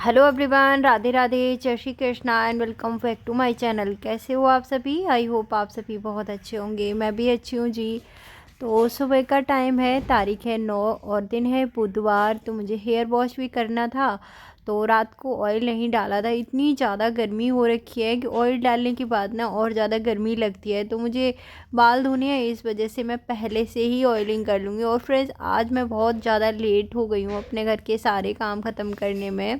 Hello everyone, Radhe Radhe, Jai Shri Krishna and welcome back to my channel. कैसे हो आप सभी? आई होप आप सभी बहुत अच्छे होंगे। मैं भी अच्छी हूँ जी। तो सुबह का टाइम है, तारीख है 9 और दिन है बुधवार। तो मुझे हेयर वॉश भी करना था, तो रात को ऑयल नहीं डाला था। इतनी ज़्यादा गर्मी हो रखी है कि ऑयल डालने के बाद ना और ज़्यादा गर्मी लगती है। तो मुझे बाल धोने हैं, इस वजह से मैं पहले से ही ऑयलिंग कर लूँगी। और फ्रेंड्स, आज मैं बहुत ज़्यादा लेट हो गई हूँ अपने घर के सारे काम ख़त्म करने में।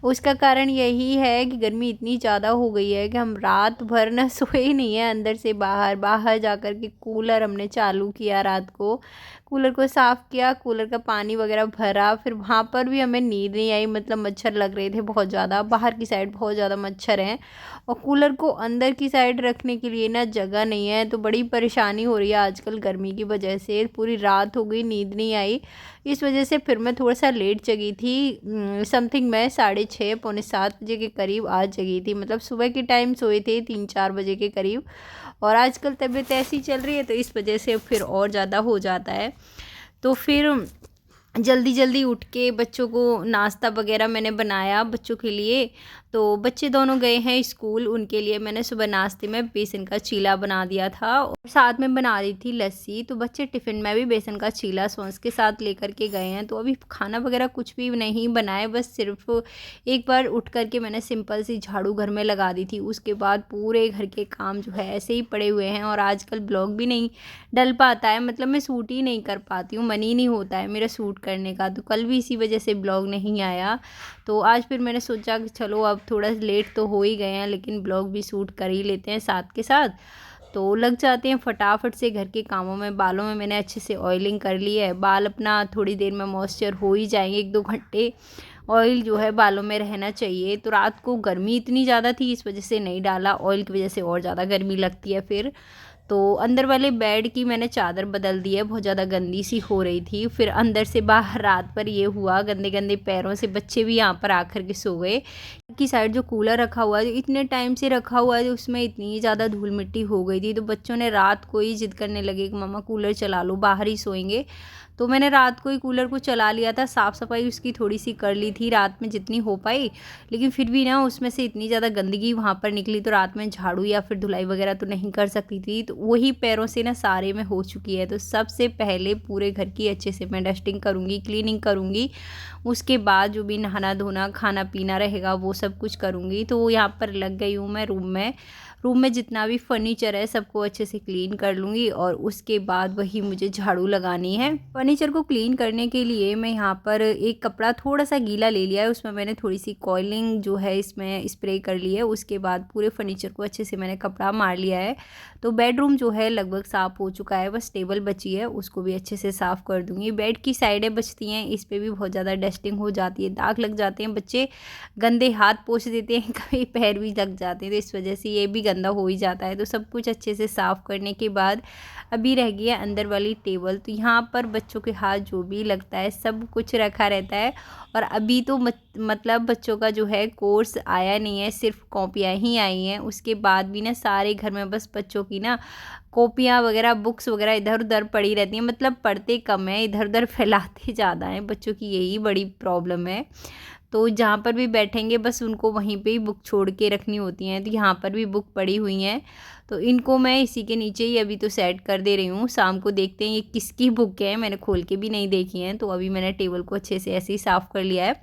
उसका कारण यही है कि गर्मी इतनी ज़्यादा हो गई है कि हम रात भर ना सोए ही नहीं है। अंदर से बाहर बाहर जा कर के कूलर हमने चालू किया, रात को कूलर को साफ़ किया, कूलर का पानी वगैरह भरा। फिर वहाँ पर भी हमें नींद नहीं आई, मतलब मच्छर लग रहे थे बहुत ज़्यादा। बाहर की साइड बहुत ज़्यादा मच्छर हैं और कूलर को अंदर की साइड रखने के लिए ना जगह नहीं है। तो बड़ी परेशानी हो रही है आजकल गर्मी की वजह से। पूरी रात हो गई, नींद नहीं आई। इस वजह से फिर मैं थोड़ा सा लेट जगी थी। समथिंग मैं 6:30 पौने 7 बजे के करीब आज जगी थी। मतलब सुबह के टाइम सोए थे 3-4 बजे के करीब। और आजकल तबीयत ऐसी चल रही है तो इस वजह से फिर और ज़्यादा हो जाता है। तो फिर जल्दी जल्दी उठ के बच्चों को नाश्ता वगैरह मैंने बनाया बच्चों के लिए। तो बच्चे दोनों गए हैं स्कूल, उनके लिए मैंने सुबह नाश्ते में बेसन का चीला बना दिया था और साथ में बना दी थी लस्सी। तो बच्चे टिफ़िन में भी बेसन का चीला सॉस के साथ लेकर के गए हैं। तो अभी खाना वगैरह कुछ भी नहीं बनाए, बस सिर्फ एक बार उठ करके मैंने सिंपल सी झाड़ू घर में लगा दी थी। उसके बाद पूरे घर के काम जो है ऐसे ही पड़े हुए हैं। और आजकल ब्लॉग भी नहीं डल पाता है, मतलब मैं सूट ही नहीं कर पाती हूँ, मन ही नहीं होता है मेरा सूट करने का। तो कल भी इसी वजह से ब्लॉग नहीं आया। तो आज फिर मैंने सोचा कि चलो अब थोड़ा लेट तो हो ही गए हैं, लेकिन ब्लॉग भी शूट कर ही लेते हैं साथ के साथ। तो लग जाते हैं फटाफट से घर के कामों में। बालों में मैंने अच्छे से ऑयलिंग कर ली है। बाल अपना थोड़ी देर में मॉइस्चर हो ही जाएंगे, 1-2 घंटे ऑयल जो है बालों में रहना चाहिए। तो रात को गर्मी इतनी ज़्यादा थी, इस वजह से नहीं डाला। ऑयल की वजह से और ज़्यादा गर्मी लगती है फिर। तो अंदर वाले बेड की मैंने चादर बदल दी है, बहुत ज़्यादा गंदी सी हो रही थी। फिर अंदर से बाहर रात पर ये हुआ, गंदे गंदे पैरों से बच्चे भी यहाँ पर आकर के सो गए। की साइड जो कूलर रखा हुआ है, इतने टाइम से रखा हुआ है, उसमें इतनी ज़्यादा धूल मिट्टी हो गई थी। तो बच्चों ने रात को ही जिद करने लगे कि मम्मा कूलर चला लो, बाहर ही सोएंगे। तो मैंने रात को ही कूलर को चला लिया था। साफ़ सफाई उसकी थोड़ी सी कर ली थी रात में जितनी हो पाई, लेकिन फिर भी ना उसमें से इतनी ज़्यादा गंदगी वहाँ पर निकली। तो रात में झाड़ू या फिर धुलाई वगैरह तो नहीं कर सकती थी, तो वही पैरों से ना सारे में हो चुकी है। तो सबसे पहले पूरे घर की अच्छे से मैं डस्टिंग करूँगी, क्लीनिंग करूँगी। उसके बाद जो भी नहाना धोना खाना पीना रहेगा वो सब कुछ करूँगी। तो यहाँ पर लग गई हूँ मैं रूम में जितना भी फर्नीचर है सबको अच्छे से क्लीन कर लूँगी। और उसके बाद वही मुझे झाड़ू लगानी है। फर्नीचर को क्लीन करने के लिए मैं यहाँ पर एक कपड़ा थोड़ा सा गीला ले लिया है, उसमें मैंने थोड़ी सी कॉइलिंग जो है इसमें स्प्रे कर ली है। उसके बाद पूरे फर्नीचर को अच्छे से मैंने कपड़ा मार लिया है। तो बेडरूम जो है लगभग साफ़ हो चुका है, बस टेबल बची है, उसको भी अच्छे से साफ़ कर दूँगी। बेड की साइडें बचती हैं, इस पर भी बहुत ज़्यादा डस्टिंग हो जाती है, दाग लग जाते हैं, बच्चे गंदे हाथ पोंछ देते हैं, कभी पैर भी लग जाते हैं, तो इस वजह से ये भी गंदा हो ही जाता है। तो सब कुछ अच्छे से साफ़ करने के बाद अभी रह गई है अंदर वाली टेबल। तो यहाँ पर बच्चों के हाथ जो भी लगता है सब कुछ रखा रहता है। और अभी तो मतलब बच्चों का जो है कोर्स आया नहीं है, सिर्फ कॉपियाँ ही आई हैं। उसके बाद भी ना सारे घर में बस बच्चों की ना कॉपियाँ वगैरह बुक्स वगैरह इधर उधर पड़ी रहती हैं, मतलब पढ़ते कम है, इधर उधर फैलाते ज़्यादा हैं। बच्चों की यही बड़ी प्रॉब्लम है। तो जहाँ पर भी बैठेंगे बस उनको वहीं पे ही बुक छोड़ के रखनी होती हैं। तो यहाँ पर भी बुक पड़ी हुई हैं, तो इनको मैं इसी के नीचे ही अभी तो सेट कर दे रही हूँ। शाम को देखते हैं ये किसकी बुक है, मैंने खोल के भी नहीं देखी हैं। तो अभी मैंने टेबल को अच्छे से ऐसे ही साफ़ कर लिया है।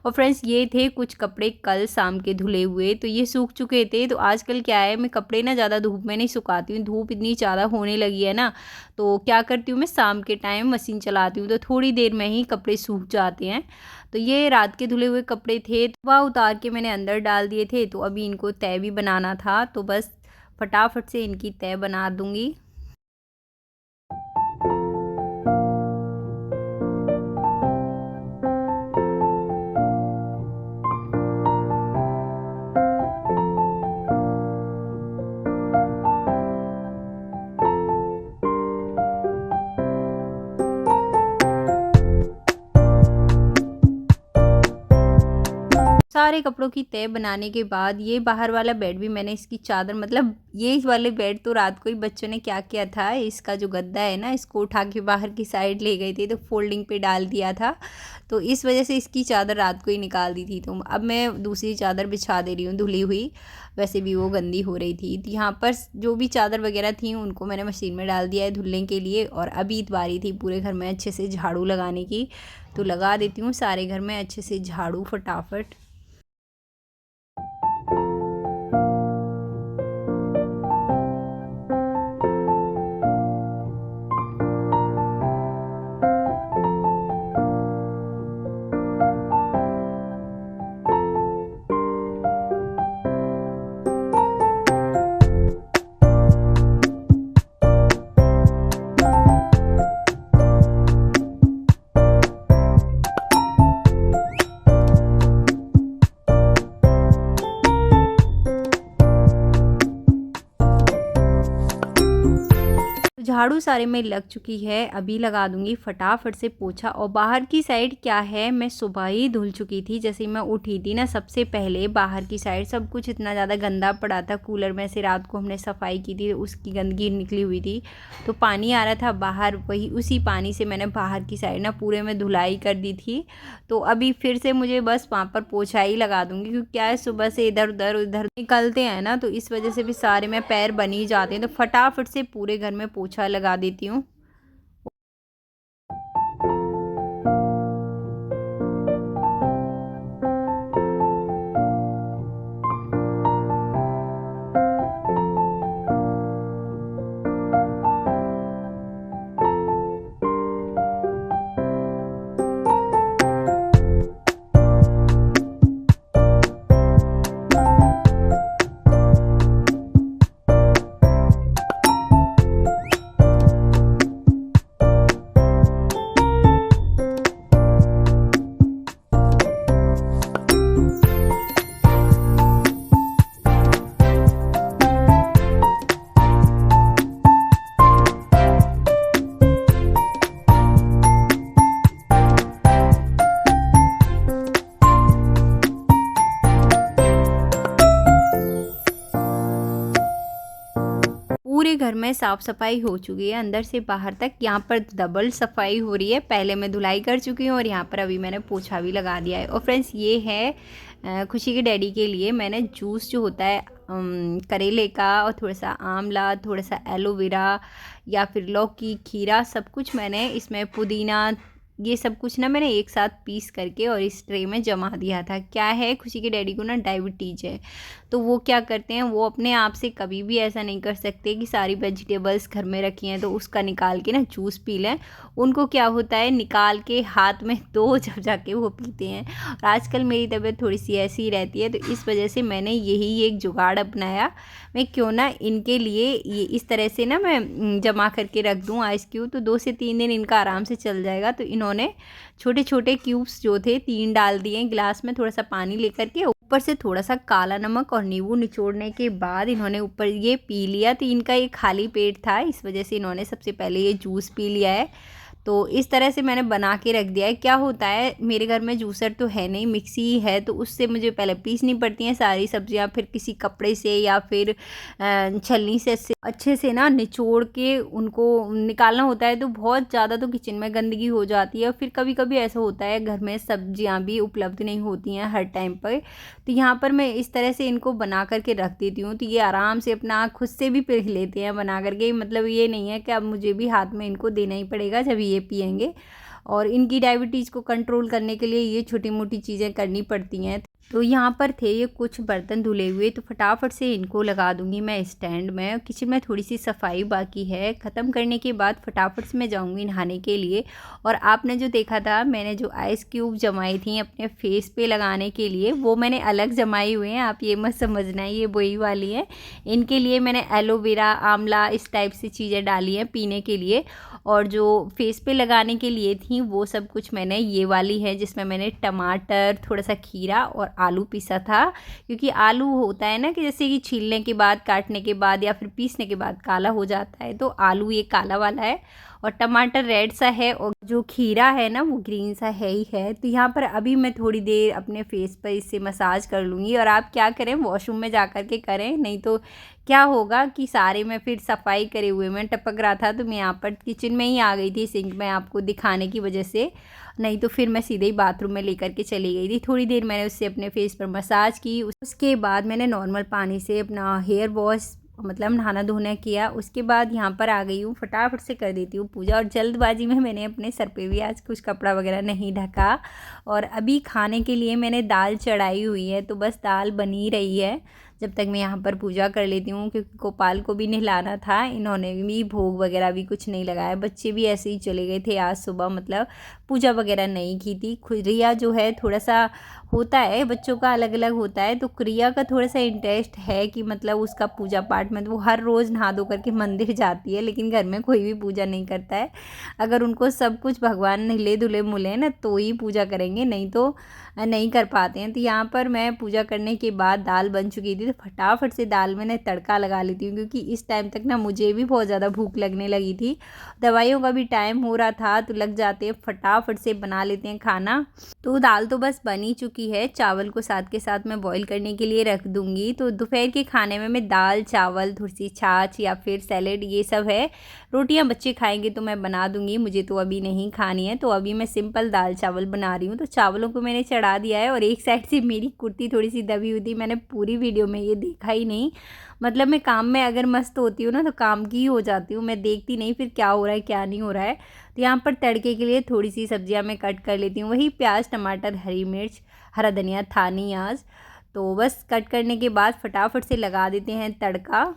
और फ्रेंड्स, ये थे कुछ कपड़े कल शाम के धुले हुए, तो ये सूख चुके थे। तो आजकल क्या है, मैं कपड़े ना ज़्यादा धूप में नहीं सुखाती हूँ, धूप इतनी ज़्यादा होने लगी है ना। तो क्या करती हूँ, मैं शाम के टाइम मशीन चलाती हूँ, तो थोड़ी देर में ही कपड़े सूख जाते हैं। तो ये रात के धुले हुए कपड़े थे, तो वह उतार के मैंने अंदर डाल दिए थे। तो अभी इनको तय भी बनाना था, तो बस फटाफट से इनकी तय बना दूँगी। सारे कपड़ों की तह बनाने के बाद ये बाहर वाला बेड भी मैंने इसकी चादर, मतलब ये वाले बेड तो रात को ही बच्चों ने क्या किया था, इसका जो गद्दा है ना इसको उठा के बाहर की साइड ले गई थी, तो फोल्डिंग पे डाल दिया था। तो इस वजह से इसकी चादर रात को ही निकाल दी थी। तो अब मैं दूसरी चादर बिछा दे रही हूँ धुली हुई, वैसे भी वो गंदी हो रही थी। तो यहाँ पर जो भी चादर वगैरह थी उनको मैंने मशीन में डाल दिया है धुलने के लिए। और अभी बारी थी पूरे घर में अच्छे से झाड़ू लगाने की, तो लगा देती हूँ सारे घर में अच्छे से झाड़ू फटाफट। झाड़ू सारे में लग चुकी है, अभी लगा दूंगी फटाफट से पोछा। और बाहर की साइड क्या है, मैं सुबह ही धुल चुकी थी। जैसे मैं उठी थी ना, सबसे पहले बाहर की साइड सब कुछ इतना ज़्यादा गंदा पड़ा था, कूलर में से रात को हमने सफाई की थी, उसकी गंदगी निकली हुई थी, तो पानी आ रहा था बाहर, वही उसी पानी से मैंने बाहर की साइड ना पूरे में धुलाई कर दी थी। तो अभी फिर से मुझे बस वहाँ पर पोछा ही लगा दूंगी, क्योंकि क्या है सुबह से इधर उधर निकलते हैं ना, तो इस वजह से भी सारे में पैर बन ही जाते हैं। तो फटाफट से पूरे घर में पोछा लगा देती हूँ। पूरे घर में साफ़ सफाई हो चुकी है अंदर से बाहर तक। यहाँ पर डबल सफाई हो रही है, पहले मैं धुलाई कर चुकी हूँ और यहाँ पर अभी मैंने पोछा भी लगा दिया है। और फ्रेंड्स ये है खुशी के डैडी के लिए मैंने जूस जो होता है करेले का, और थोड़ा सा आंवला, थोड़ा सा एलोवेरा या फिर लौकी, खीरा, सब कुछ मैंने इसमें, पुदीना, ये सब कुछ ना मैंने एक साथ पीस करके और इस ट्रे में जमा दिया था। क्या है, खुशी के डैडी को ना डायबिटीज़ है, तो वो क्या करते हैं, वो अपने आप से कभी भी ऐसा नहीं कर सकते कि सारी वेजिटेबल्स घर में रखी हैं तो उसका निकाल के ना जूस पी लें। उनको क्या होता है, निकाल के हाथ में दो जब जाके वो पीते हैं। और आजकल मेरी तबीयत थोड़ी सी ऐसी ही रहती है, तो इस वजह से मैंने यही एक जुगाड़ अपनाया, मैं क्यों ना इनके लिए ये इस तरह से ना मैं जमा करके रख दूँ आइस क्यूब, तो 2 से 3 दिन इनका आराम से चल जाएगा। तो इन्होंने छोटे छोटे क्यूब्स जो थे 3 डाल दिए गिलास में, थोड़ा सा पानी लेकर के, ऊपर से थोड़ा सा काला नमक और नींबू निचोड़ने के बाद इन्होंने ऊपर ये पी लिया। तो इनका ये खाली पेट था, इस वजह से इन्होंने सबसे पहले ये जूस पी लिया है। तो इस तरह से मैंने बना के रख दिया है। क्या होता है, मेरे घर में जूसर तो है नहीं, मिक्सी ही है, तो उससे मुझे पहले पीसनी पड़ती हैं सारी सब्जियां, फिर किसी कपड़े से या फिर छलनी से अच्छे से ना निचोड़ के उनको निकालना होता है। तो बहुत ज़्यादा तो किचन में गंदगी हो जाती है। फिर कभी कभी ऐसा होता है घर में सब्जियां भी उपलब्ध नहीं होती हैं हर टाइम पर, तो यहाँ पर मैं इस तरह से इनको बना करके रख देती हूँ। तो ये आराम से अपना खुद से भी पी लेते हैं बना करके, मतलब ये नहीं है कि अब मुझे भी हाथ में इनको देना ही पड़ेगा जब ये पियेंगे। और इनकी डायबिटीज़ को कंट्रोल करने के लिए ये छोटी मोटी चीज़ें करनी पड़ती हैं। तो यहाँ पर थे ये कुछ बर्तन धुले हुए, तो फटाफट से इनको लगा दूंगी मैं स्टैंड में। किचन में थोड़ी सी सफाई बाकी है, ख़त्म करने के बाद फटाफट से मैं जाऊंगी नहाने के लिए। और आपने जो देखा था, मैंने जो आइस क्यूब जमाई थी अपने फेस पे लगाने के लिए, वो मैंने अलग जमाई हुए हैं, आप ये मत समझना ये वही वाली है। इनके लिए मैंने एलोवेरा, आंवला, इस टाइप से चीज़ें डाली हैं पीने के लिए। और जो फेस पे लगाने के लिए थी वो सब कुछ मैंने ये वाली है, जिसमें मैंने टमाटर, थोड़ा सा खीरा और आलू पीसा था, क्योंकि आलू होता है ना कि जैसे कि छीलने के बाद, काटने के बाद या फिर पीसने के बाद काला हो जाता है, तो आलू ये काला वाला है और टमाटर रेड सा है और जो खीरा है ना वो ग्रीन सा है ही है। तो यहाँ पर अभी मैं थोड़ी देर अपने फेस पर इससे मसाज कर लूँगी। और आप क्या करें, वॉशरूम में जा कर के करें, नहीं तो क्या होगा कि सारे में फिर सफाई करे हुए मैं टपक रहा था, तो मैं यहाँ पर किचन में ही आ गई थी सिंक में आपको दिखाने की वजह से, नहीं तो फिर मैं सीधे ही बाथरूम में लेकर के चली गई थी। थोड़ी देर मैंने उससे अपने फेस पर मसाज की, उसके बाद मैंने नॉर्मल पानी से अपना हेयर वॉश मतलब नहाना धोना किया। उसके बाद यहाँ पर आ गई हूँ, फटाफट से कर देती हूँ पूजा। और जल्दबाजी में मैंने अपने सर पे भी आज कुछ कपड़ा वगैरह नहीं ढका। और अभी खाने के लिए मैंने दाल चढ़ाई हुई है, तो बस दाल बनी रही है जब तक मैं यहाँ पर पूजा कर लेती हूँ, क्योंकि गोपाल को भी नहलाना था। इन्होंने भी भोग वगैरह भी कुछ नहीं लगाया, बच्चे भी ऐसे ही चले गए थे आज सुबह, मतलब पूजा वगैरह नहीं की थी। क्रिया जो है थोड़ा सा होता है, बच्चों का अलग अलग होता है, तो क्रिया का थोड़ा सा इंटरेस्ट है कि मतलब उसका पूजा पाठ में, तो वो हर रोज़ नहा धो करके मंदिर जाती है, लेकिन घर में कोई भी पूजा नहीं करता है। अगर उनको सब कुछ भगवान नहले धुले मुले ना तो ही पूजा करेंगे, नहीं तो नहीं कर पाते हैं। तो यहाँ पर मैं पूजा करने के बाद दाल बन चुकी थी, तो फटाफट से दाल मैंने तड़का लगा लेती हूँ, क्योंकि इस टाइम तक ना मुझे भी बहुत ज़्यादा भूख लगने लगी थी, दवाइयों का भी टाइम हो रहा था, तो लग जाते हैं, फटाफट से बना लेते हैं खाना। तो दाल तो बस बन ही चुकी है, चावल को साथ के साथ मैं बॉईल करने के लिए रख दूँगी। तो दोपहर के खाने में मैं दाल चावल, थोड़ी सी छाछ या फिर सैलेड ये सब है। रोटियां बच्चे खाएंगे तो मैं बना दूँगी, मुझे तो अभी नहीं खानी है, तो अभी मैं सिंपल दाल चावल बना रही हूँ। तो चावलों को मैंने चढ़ा दिया है, और एक साइड से मेरी कुर्ती थोड़ी सी दबी हुई थी, मैंने पूरी वीडियो में ये देखा ही नहीं। मतलब मैं काम में अगर मस्त होती हूँ ना तो काम की ही हो जाती हूँ, मैं देखती नहीं फिर क्या हो रहा है क्या नहीं हो रहा है। तो यहाँ पर तड़के के लिए थोड़ी सी सब्जियाँ मैं कट कर लेती हूँ, वही प्याज टमाटर हरी मिर्च हरा धनिया था नहीं आज, तो बस कट करने के बाद फटाफट से लगा देते हैं तड़का।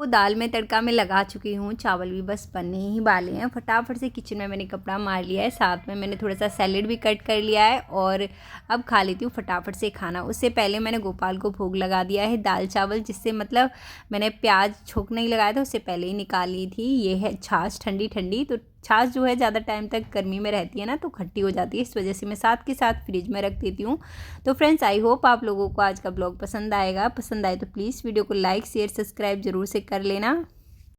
दाल में तड़का मैं लगा चुकी हूँ, चावल भी बस बनने ही वाले हैं। फटाफट से किचन में मैंने कपड़ा मार लिया है, साथ में मैंने थोड़ा सा सैलेड भी कट कर लिया है, और अब खा लेती हूँ फटाफट से खाना। उससे पहले मैंने गोपाल को भोग लगा दिया है दाल चावल, जिससे मतलब मैंने प्याज छोंक नहीं लगाया था, उससे पहले ही निकाल ली थी। ये है छाछ ठंडी ठंडी, तो छाछ जो है ज़्यादा टाइम तक गर्मी में रहती है ना तो खट्टी हो जाती है, इस वजह से मैं साथ के साथ फ्रिज में रख देती हूँ। तो फ्रेंड्स, आई होप आप लोगों को आज का ब्लॉग पसंद आएगा। पसंद आए तो प्लीज़ वीडियो को लाइक शेयर सब्सक्राइब ज़रूर से कर लेना।